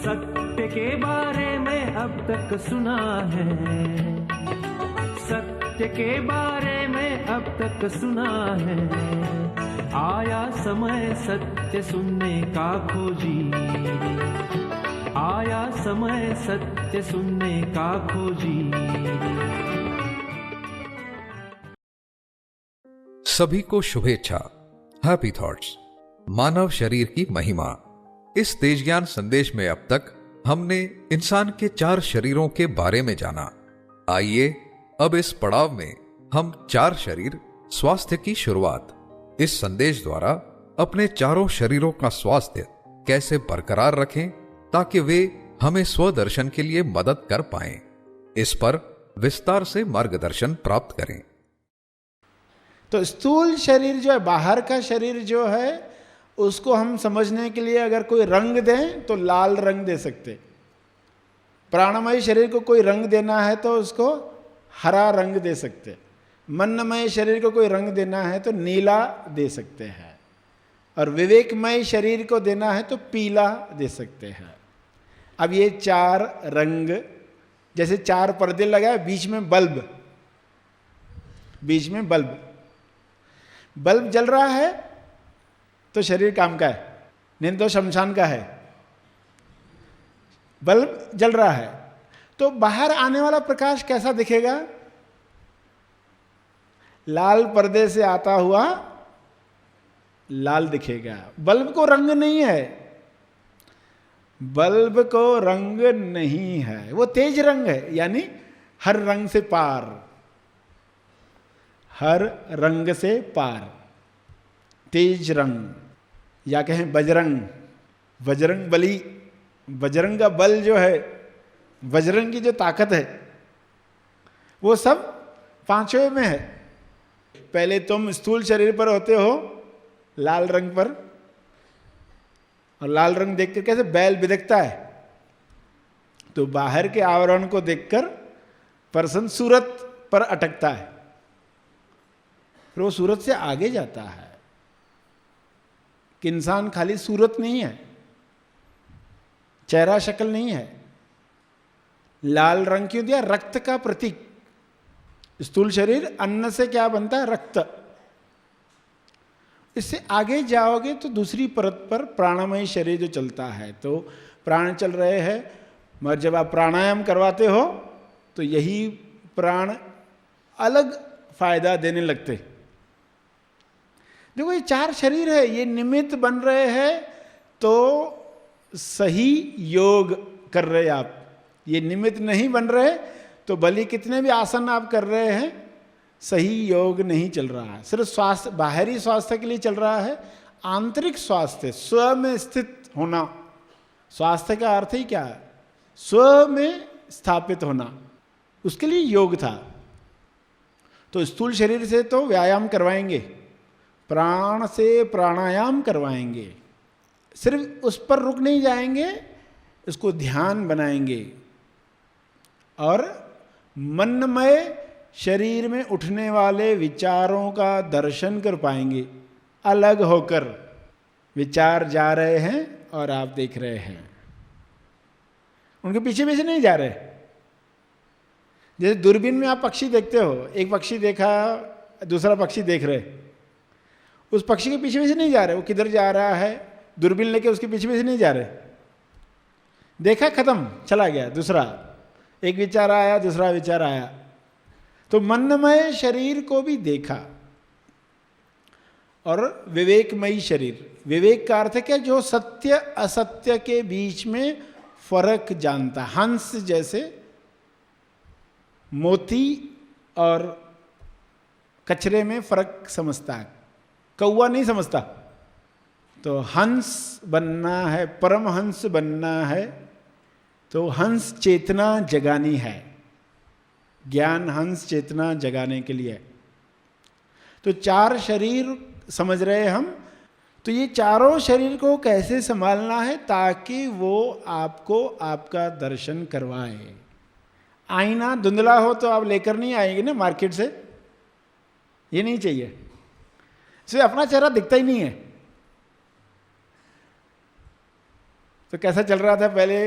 सत्य के बारे में अब तक सुना है, सत्य के बारे में अब तक सुना है। आया समय सत्य सुनने का खोजी, आया समय सत्य सुनने का खोजी। सभी को शुभेच्छा, हैप्पी थॉट्स। मानव शरीर की महिमा। इस तेज ज्ञान संदेश में अब तक हमने इंसान के 4 शरीरों के बारे में जाना। आइए अब इस पड़ाव में हम 4 शरीर स्वास्थ्य की शुरुआत। इस संदेश द्वारा अपने चारों शरीरों का स्वास्थ्य कैसे बरकरार रखें ताकि वे हमें स्वदर्शन के लिए मदद कर पाएं, इस पर विस्तार से मार्गदर्शन प्राप्त करें। तो स्थूल शरीर जो है, बाहर का शरीर जो है, उसको हम समझने के लिए अगर कोई रंग दें तो लाल रंग दे सकते। प्राणमय शरीर को कोई रंग देना है तो उसको हरा रंग दे सकते। मनमय शरीर को कोई रंग देना है तो नीला दे सकते हैं, और विवेकमय शरीर को देना है तो पीला दे सकते हैं। अब ये 4 रंग, जैसे 4 पर्दे लगाए, बीच में बल्ब, बीच में बल्ब, बल्ब जल रहा है तो शरीर काम का है, नहीं तो शमशान का है। बल्ब जल रहा है तो बाहर आने वाला प्रकाश कैसा दिखेगा? लाल पर्दे से आता हुआ लाल दिखेगा। बल्ब को रंग नहीं है, बल्ब को रंग नहीं है, वो तेज रंग है, यानी हर रंग से पार, हर रंग से पार, तेज रंग, या कहें बजरंग, बजरंग बली। बजरंग का बल जो है, बजरंग की जो ताकत है, वो सब 5वें में है। पहले तुम स्थूल शरीर पर होते हो लाल रंग पर, और लाल रंग देखकर कैसे बैल बिदकता है, तो बाहर के आवरण को देखकर पर्सन सूरत पर अटकता है, फिर वो सूरत से आगे जाता है कि इंसान खाली सूरत नहीं है, चेहरा शक्ल नहीं है। लाल रंग क्यों दिया? रक्त का प्रतीक। स्थूल शरीर अन्न से क्या बनता है? रक्त। इससे आगे जाओगे तो दूसरी परत पर प्राणमय शरीर जो चलता है, तो प्राण चल रहे हैं, मगर जब आप प्राणायाम करवाते हो तो यही प्राण अलग फायदा देने लगते। देखो ये 4 शरीर है, ये निमित्त बन रहे हैं तो सही योग कर रहे आप। ये निमित्त नहीं बन रहे तो भले कितने भी आसन आप कर रहे हैं, सही योग नहीं चल रहा है। सिर्फ स्वास्थ्य, बाहरी स्वास्थ्य के लिए चल रहा है। आंतरिक स्वास्थ्य, स्व में स्थित होना, स्वास्थ्य का अर्थ ही क्या है? स्व में स्थापित होना, उसके लिए योग था। तो स्थूल शरीर से तो व्यायाम करवाएंगे, प्राण से प्राणायाम करवाएंगे, सिर्फ उस पर रुक नहीं जाएंगे, इसको ध्यान बनाएंगे और मनमय शरीर में उठने वाले विचारों का दर्शन कर पाएंगे। अलग होकर विचार जा रहे हैं और आप देख रहे हैं, उनके पीछे पीछे नहीं जा रहे। जैसे दूरबीन में आप पक्षी देखते हो, एक पक्षी देखा, दूसरा पक्षी देख रहे, उस पक्षी के पीछे पीछे नहीं जा रहे, वो किधर जा रहा है, दूरबीन लेके उसके पीछे पीछे नहीं जा रहे। देखा, खत्म, चला गया दूसरा, एक विचार आया, दूसरा विचार आया। तो मनमय शरीर को भी देखा। और विवेकमयी शरीर, विवेक का अर्थ है क्या? जो सत्य असत्य के बीच में फर्क जानता। हंस जैसे मोती और कचरे में फर्क समझता है, कौवा नहीं समझता। तो हंस बनना है, परमहंस बनना है, तो हंस चेतना जगानी है। ज्ञान हंस चेतना जगाने के लिए। तो 4 शरीर समझ रहे हम। तो ये चारों शरीर को कैसे संभालना है ताकि वो आपको आपका दर्शन करवाए। आईना धुंधला हो तो आप लेकर नहीं आएंगे ना मार्केट से, ये नहीं चाहिए। इससे अपना चेहरा दिखता ही नहीं है। तो कैसा चल रहा था पहले?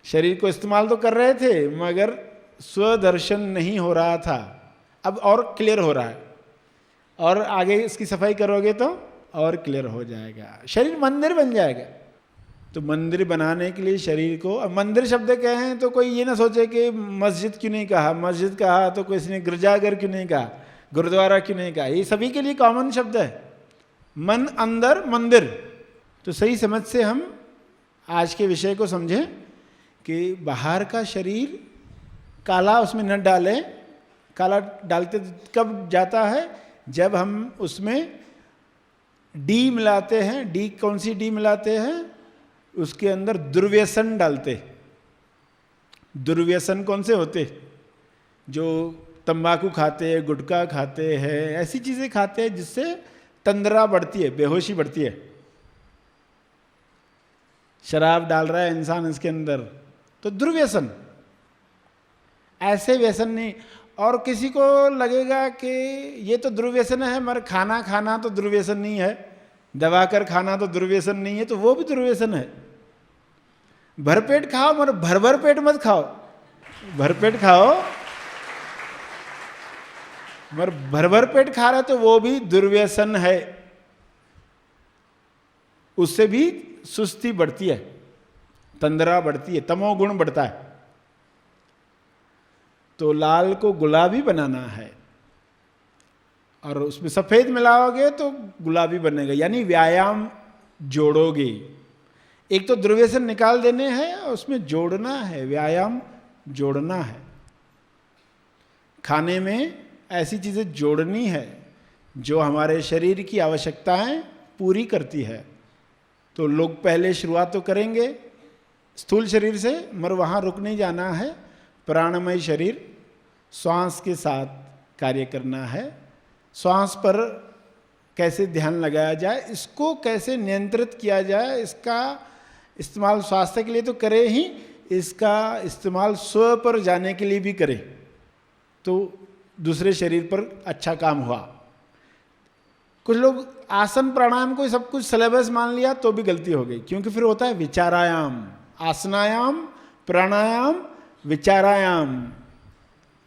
शरीर को इस्तेमाल तो कर रहे थे मगर स्वदर्शन नहीं हो रहा था। अब और क्लियर हो रहा है, और आगे इसकी सफाई करोगे तो और क्लियर हो जाएगा, शरीर मंदिर बन जाएगा। तो मंदिर बनाने के लिए शरीर को, अब मंदिर शब्द कहें तो कोई ये ना सोचे कि मस्जिद क्यों नहीं कहा, मस्जिद कहा तो किसी ने गिरजाघर क्यों नहीं कहा, गुरुद्वारा क्यों नहीं कहा। ये सभी के लिए कॉमन शब्द है, मन अंदर मंदिर। तो सही समझ से हम आज के विषय को समझें कि बाहर का शरीर काला उसमें न डालें। काला डालते कब जाता है? जब हम उसमें डी मिलाते हैं। डी कौन सी डी मिलाते हैं? उसके अंदर दुर्व्यसन डालते। दुर्व्यसन कौन से होते? जो तंबाकू खाते हैं, गुटखा खाते हैं, ऐसी चीज़ें खाते हैं जिससे तंद्रा बढ़ती है, बेहोशी बढ़ती है। शराब डाल रहा है इंसान इसके अंदर, तो दुर्व्यसन। ऐसे व्यसन नहीं। और किसी को लगेगा कि ये तो दुर्व्यसन है मगर खाना खाना तो दुर्व्यसन नहीं है, दबा कर खाना तो दुर्व्यसन नहीं है, तो वो भी दुर्व्यसन है। भरपेट खाओ मगर भर भर पेट मत खाओ। भरपेट खाओ मगर भर भर पेट खा रहे तो वो भी दुर्व्यसन है। उससे भी सुस्ती बढ़ती है, तंद्रा बढ़ती है, तमोगुण बढ़ता है। तो लाल को गुलाबी बनाना है और उसमें सफेद मिलाओगे तो गुलाबी बनेगा, यानी व्यायाम जोड़ोगे। एक तो दुर्व्यसन निकाल देने हैं और उसमें जोड़ना है, व्यायाम जोड़ना है। खाने में ऐसी चीज़ें जोड़नी है जो हमारे शरीर की आवश्यकताएं पूरी करती है। तो लोग पहले शुरुआत तो करेंगे स्थूल शरीर से, मगर वहाँ रुक नहीं जाना है। प्राणमय शरीर, श्वास के साथ कार्य करना है। श्वास पर कैसे ध्यान लगाया जाए, इसको कैसे नियंत्रित किया जाए, इसका इस्तेमाल स्वास्थ्य के लिए तो करें ही, इसका इस्तेमाल स्व पर जाने के लिए भी करें तो दूसरे शरीर पर अच्छा काम हुआ। कुछ लोग आसन प्राणायाम को सब कुछ सिलेबस मान लिया तो भी गलती हो गई, क्योंकि फिर होता है विचारायाम, आसनायाम, प्राणायाम, विचारायाम,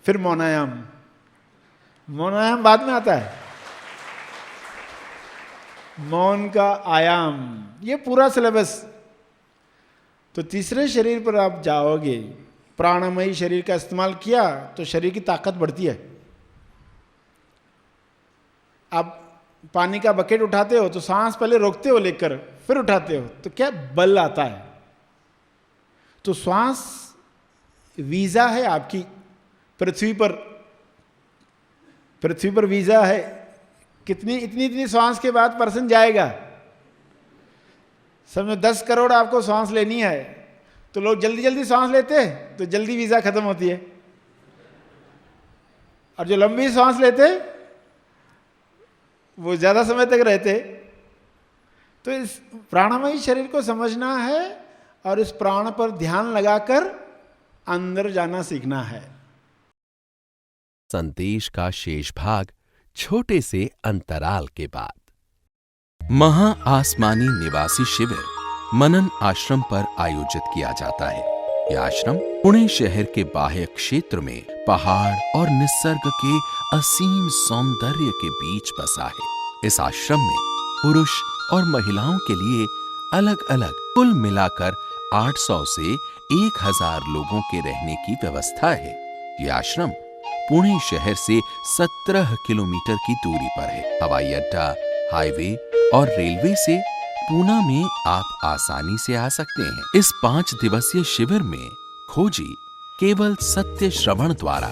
फिर मौनायाम। मौनायाम बाद में आता है, मौन का आयाम, ये पूरा सिलेबस। तो तीसरे शरीर पर आप जाओगे, प्राणमयी शरीर का इस्तेमाल किया तो शरीर की ताकत बढ़ती है। आप पानी का बकेट उठाते हो तो सांस पहले रोकते हो लेकर, फिर उठाते हो तो क्या बल आता है। तो श्वास वीजा है आपकी पृथ्वी पर वीजा है। कितनी इतनी श्वास के बाद पर्सन जाएगा। समझो 10 करोड़ आपको श्वास लेनी है तो लोग जल्दी जल्दी श्वास लेते हैं तो जल्दी वीजा खत्म होती है, और जो लंबी श्वास लेते वो ज्यादा समय तक रहते। तो इस प्राणमयी शरीर को समझना है और इस प्राण पर ध्यान लगाकर अंदर जाना सीखना है। संदेश का शेष भाग छोटे से अंतराल के बाद। महा आसमानी निवासी शिविर मनन आश्रम पर आयोजित किया जाता है। यह आश्रम पुणे शहर के बाह्य क्षेत्र में पहाड़ और निसर्ग के असीम सौंदर्य के बीच बसा है। इस आश्रम में पुरुष और महिलाओं के लिए अलग अलग कुल मिलाकर 800 से 1000 लोगों के रहने की व्यवस्था है। यह आश्रम पुणे शहर से 17 किलोमीटर की दूरी पर है। हवाई अड्डा, हाईवे और रेलवे से पूना में आप आसानी से आ सकते हैं। इस 5 दिवसीय शिविर में खोजी केवल सत्य श्रवण द्वारा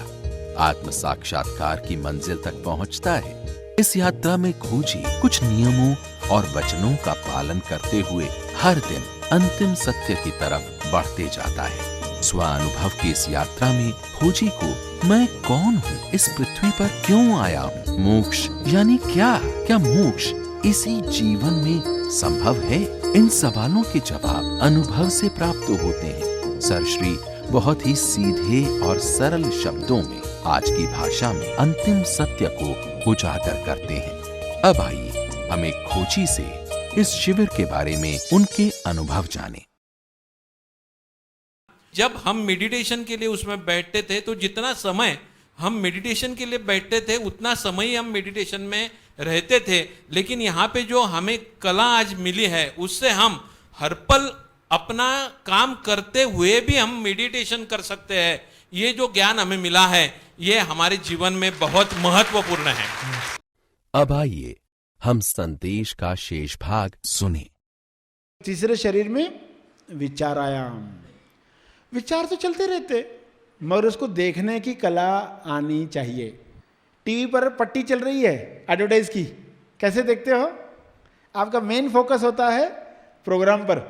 आत्म साक्षात्कार की मंजिल तक पहुंचता है। इस यात्रा में खोजी कुछ नियमों और वचनों का पालन करते हुए हर दिन अंतिम सत्य की तरफ बढ़ते जाता है। स्वानुभव की इस यात्रा में खोजी को मैं कौन हूँ, इस पृथ्वी पर क्यों आया हूँ, मोक्ष यानी क्या मोक्ष इसी जीवन में संभव है, इन सवालों के जवाब अनुभव से प्राप्त होते हैं। सरश्री बहुत ही सीधे और सरल शब्दों में आज की भाषा में अंतिम सत्य को उजागर करते हैं। अब आइए हम एक खोजी से इस शिविर के बारे में उनके अनुभव जाने। जब हम मेडिटेशन के लिए उसमें बैठते थे तो जितना समय हम मेडिटेशन के लिए बैठते थे उतना समय ही हम मेडिटेशन में रहते थे। लेकिन यहाँ पे जो हमें कला आज मिली है उससे हम हर पल अपना काम करते हुए भी हम मेडिटेशन कर सकते हैं। ये जो ज्ञान हमें मिला है ये हमारे जीवन में बहुत महत्वपूर्ण है। अब आइए हम संदेश का शेष भाग सुने। तीसरे शरीर में विचारायाम, विचार तो चलते रहते मगर उसको देखने की कला आनी चाहिए। टीवी पर पट्टी चल रही है एडवर्टाइज की, कैसे देखते हो? आपका मेन फोकस होता है प्रोग्राम पर,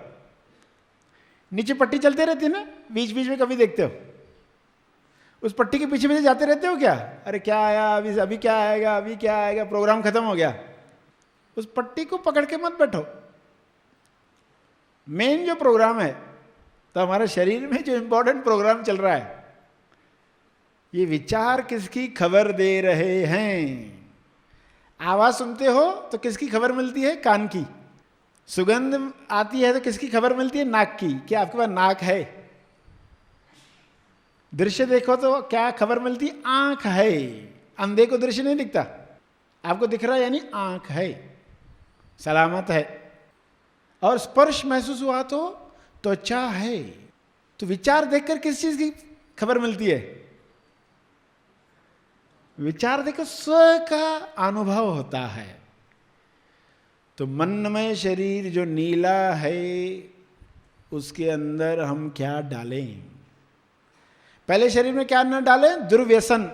नीचे पट्टी चलते रहती है ना, बीच बीच में कभी देखते हो? उस पट्टी के पीछे पीछे जाते रहते हो क्या? अरे क्या आया अभी, अभी क्या आएगा, अभी क्या आएगा, प्रोग्राम खत्म हो गया। उस पट्टी को पकड़ के मत बैठो। मेन जो प्रोग्राम है, तो हमारे शरीर में जो इंपॉर्टेंट प्रोग्राम चल रहा है, ये विचार किसकी खबर दे रहे हैं? आवाज सुनते हो तो किसकी खबर मिलती है? कान की। सुगंध आती है तो किसकी खबर मिलती है? नाक की। क्या आपके पास नाक है? दृश्य देखो तो क्या खबर मिलती है? आंख है। अंधे को दृश्य नहीं दिखता, आपको दिख रहा है यानी आंख है, सलामत है। और स्पर्श महसूस हुआ तो त्वचा है। तो विचार देखकर किस चीज की खबर मिलती है? विचार देखकर स्व का अनुभव होता है। तो मनमय शरीर जो नीला है उसके अंदर हम क्या डालें? पहले शरीर में क्या न डालें? दुर्व्यसन।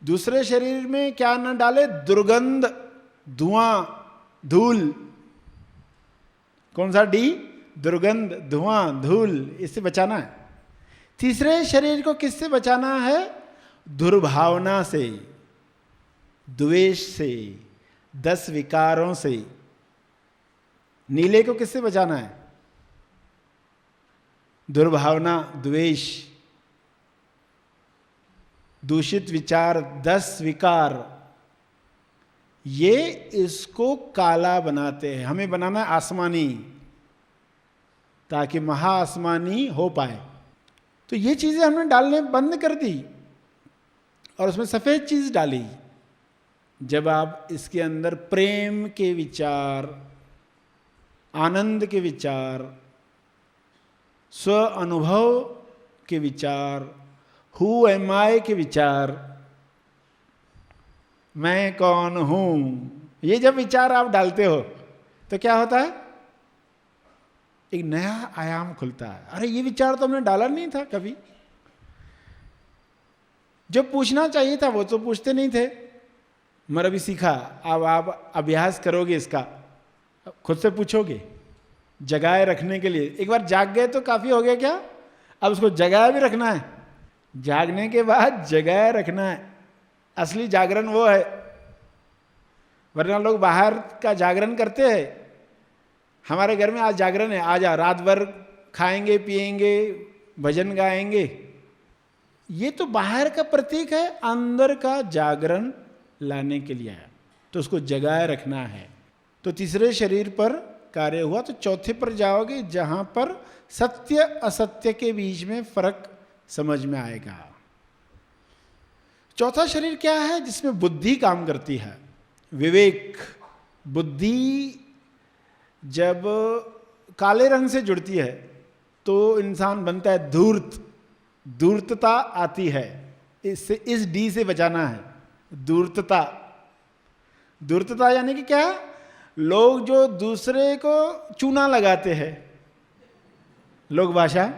दूसरे शरीर में क्या न डालें? दुर्गंध, धुआं, धूल। कौन सा? डी, दुर्गंध, धुआं, धूल, इससे बचाना है। तीसरे शरीर को किससे बचाना है? दुर्भावना से, द्वेष से, 10 विकारों से। नीले को किससे बचाना है? दुर्भावना, द्वेष, दूषित विचार, 10 विकार, ये इसको काला बनाते हैं। हमें बनाना है आसमानी, ताकि महाआसमानी हो पाए। तो ये चीजें हमने डालने बंद कर दी और उसमें सफेद चीज डाली। जब आप इसके अंदर प्रेम के विचार, आनंद के विचार, स्व अनुभव के विचार, हु एम आई के विचार, मैं कौन हूं, ये जब विचार आप डालते हो तो क्या होता है? एक नया आयाम खुलता है। अरे ये विचार तो हमने डाला नहीं था कभी। जो पूछना चाहिए था वो तो पूछते नहीं थे, मगर अभी सीखा। अब आप अभ्यास करोगे इसका, खुद से पूछोगे जगाए रखने के लिए। एक बार जाग गए तो काफी हो गया क्या? अब उसको जगाए भी रखना है। जागने के बाद जगाए रखना है। असली जागरण वो है, वरना लोग बाहर का जागरण करते हैं। हमारे घर में आज जागरण है, आजा, रात भर खाएंगे पिएंगे भजन गाएंगे। ये तो बाहर का प्रतीक है, अंदर का जागरण लाने के लिए है। तो उसको जगाए रखना है। तो तीसरे शरीर पर कार्य हुआ, तो चौथे पर जाओगे जहां पर सत्य असत्य के बीच में फर्क समझ में आएगा। चौथा शरीर क्या है? जिसमें बुद्धि काम करती है, विवेक। बुद्धि जब काले रंग से जुड़ती है तो इंसान बनता है धूर्त, धूर्तता आती है। इससे, इस डी से बचाना है, धूर्तता। धूर्तता यानी कि क्या? लोग जो दूसरे को चूना लगाते हैं, लोक भाषा,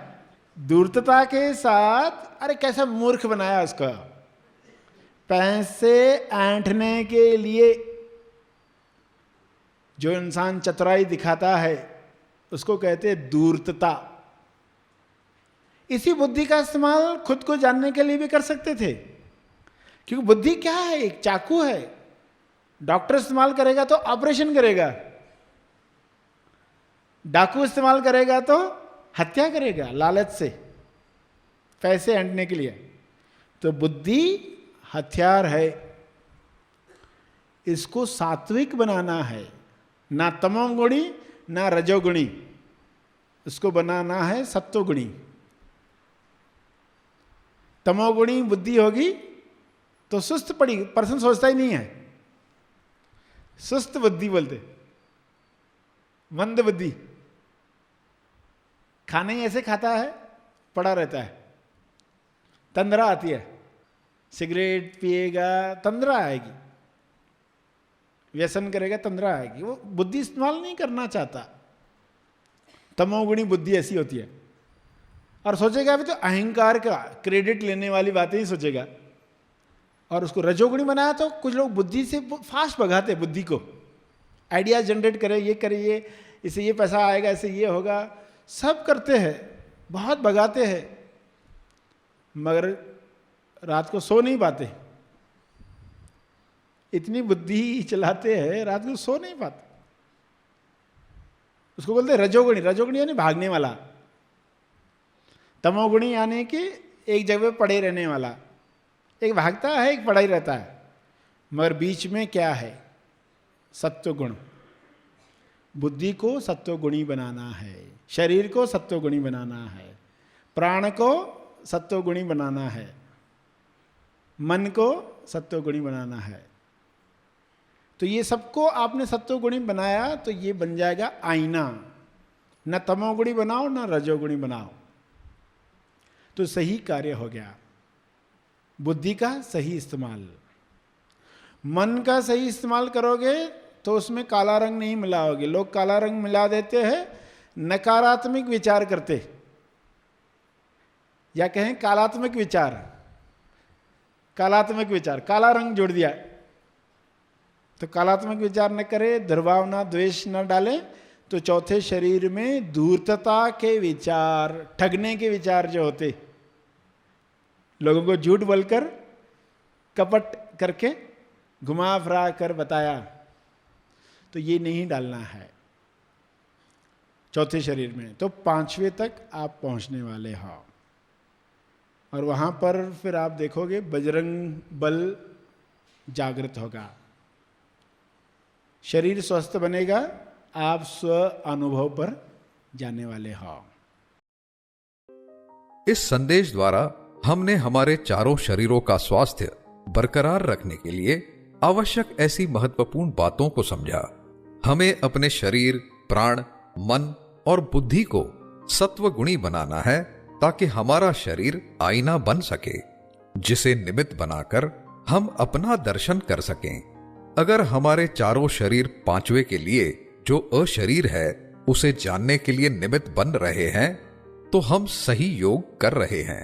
धूर्तता के साथ, अरे कैसा मूर्ख बनाया उसका, पैसे ऐंठने के लिए जो इंसान चतुराई दिखाता है उसको कहते हैं धूर्तता। इसी बुद्धि का इस्तेमाल खुद को जानने के लिए भी कर सकते थे, क्योंकि बुद्धि क्या है? एक चाकू है। डॉक्टर इस्तेमाल करेगा तो ऑपरेशन करेगा, डाकू इस्तेमाल करेगा तो हत्या करेगा, लालच से, पैसे ऐंठने के लिए। तो बुद्धि हथियार है, इसको सात्विक बनाना है, ना तमोगुणी ना रजोगुणी, उसको बनाना है सत्वगुणी। तमोगुणी बुद्धि होगी तो सुस्त पड़ी, पर्सन सोचता ही नहीं है, सुस्त बुद्धि बोलते, मंद बुद्धि, खाना ही ऐसे खाता है, पड़ा रहता है, तंद्रा आती है, सिगरेट पिएगा तंद्रा आएगी, व्यसन करेगा तंद्रा आएगी, वो बुद्धि इस्तेमाल नहीं करना चाहता। तमोगुणी बुद्धि ऐसी होती है, और सोचेगा अभी तो अहंकार का क्रेडिट लेने वाली बातें ही सोचेगा। और उसको रजोगुणी बनाया तो कुछ लोग बुद्धि से फास्ट भगाते बुद्धि को, आइडियाज जनरेट करे, ये करे, ये इससे ये पैसा आएगा, इससे ये होगा, सब करते हैं, बहुत भगाते हैं, मगर रात को सो नहीं पाते, इतनी बुद्धि चलाते हैं रात को सो नहीं पाते। उसको बोलते हैं रजोगुणी। रजोगुणी यानी भागने वाला, तमोगुणी यानी कि एक जगह पड़े रहने वाला, एक भागता है एक पड़ा ही रहता है, मगर बीच में क्या है, सत्वगुण। बुद्धि को सत्वगुणी बनाना है, शरीर को सत्वगुणी बनाना है, प्राण को सत्वगुणी बनाना है, मन को सत्वगुणी बनाना है। तो ये सबको आपने सत्वगुणी बनाया तो ये बन जाएगा आईना। न तमोगुणी बनाओ न रजोगुणी बनाओ, तो सही कार्य हो गया। बुद्धि का सही इस्तेमाल, मन का सही इस्तेमाल करोगे तो उसमें काला रंग नहीं मिलाओगे। लोग काला रंग मिला देते हैं, नकारात्मक विचार करते, या कहें कालात्मक विचार, कालात्मक विचार, काला रंग जोड़ दिया। तो कालात्मक विचार न करे, दुर्भावना द्वेष न डाले, तो चौथे शरीर में धूर्तता के विचार, ठगने के विचार जो होते, लोगों को झूठ बोलकर कपट करके घुमा फिरा कर बताया, तो ये नहीं डालना है चौथे शरीर में। तो पांचवें तक आप पहुंचने वाले हो, और वहां पर फिर आप देखोगे बजरंग बल जागृत होगा, शरीर स्वस्थ बनेगा, आप स्व अनुभव पर जाने वाले हो। इस संदेश द्वारा हमने हमारे चारों शरीरों का स्वास्थ्य बरकरार रखने के लिए आवश्यक ऐसी महत्वपूर्ण बातों को समझा। हमें अपने शरीर, प्राण, मन और बुद्धि को सत्वगुणी बनाना है, ताकि हमारा शरीर आईना बन सके, जिसे निमित्त बनाकर हम अपना दर्शन कर सकें। अगर हमारे चारों शरीर पांचवे के लिए जो अशरीर है उसे जानने के लिए निमित्त बन रहे हैं, तो हम सही योग कर रहे हैं।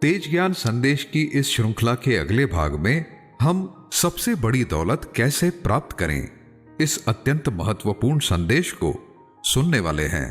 तेज ज्ञान संदेश की इस श्रृंखला के अगले भाग में हम सबसे बड़ी दौलत कैसे प्राप्त करें, इस अत्यंत महत्वपूर्ण संदेश को सुनने वाले हैं।